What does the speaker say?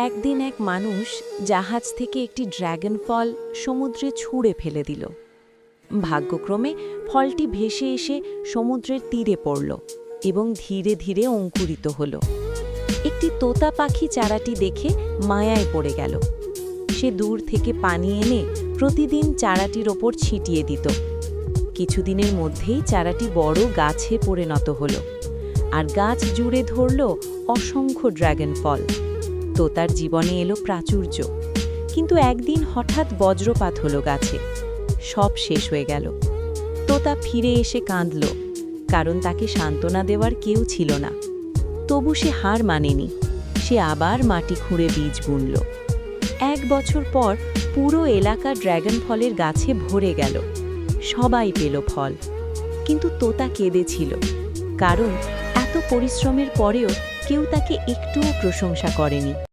একদিন এক মানুষ জাহাজ থেকে একটি ড্র্যাগন ফল সমুদ্রে ছুঁড়ে ফেলে দিল। ভাগ্যক্রমে ফলটি ভেসে এসে সমুদ্রের তীরে পড়ল এবং ধীরে ধীরে অঙ্কুরিত হল। একটি তোতা পাখি চারাটি দেখে মায়ায় পড়ে গেল। সে দূর থেকে পানি এনে প্রতিদিন চারাটির ওপর ছিটিয়ে দিত। কিছুদিনের মধ্যেই চারাটি বড় গাছে পরিণত হল, আর গাছ জুড়ে ধরল অসংখ্য ড্র্যাগন ফল। তোতার জীবনে এলো প্রাচুর্য, কিন্তু একদিন হঠাৎ বজ্রপাত হলো গাছে, সব শেষ হয়ে গেল। তোতা ফিরে এসে কাঁদল, কারণ তাকে সান্ত্বনা দেওয়ার কেউ ছিল না। তবু সে হার মানেনি। সে আবার মাটি খুঁড়ে বীজ বুনল। 1 বছর পর পুরো এলাকা ড্র্যাগন ফলের গাছে ভরে গেল। সবাই পেল ফল, কিন্তু তোতা কেঁদেছিল, কারণ এত পরিশ্রমের পরেও কেউ তাকে একটুও প্রশংসা করেনি।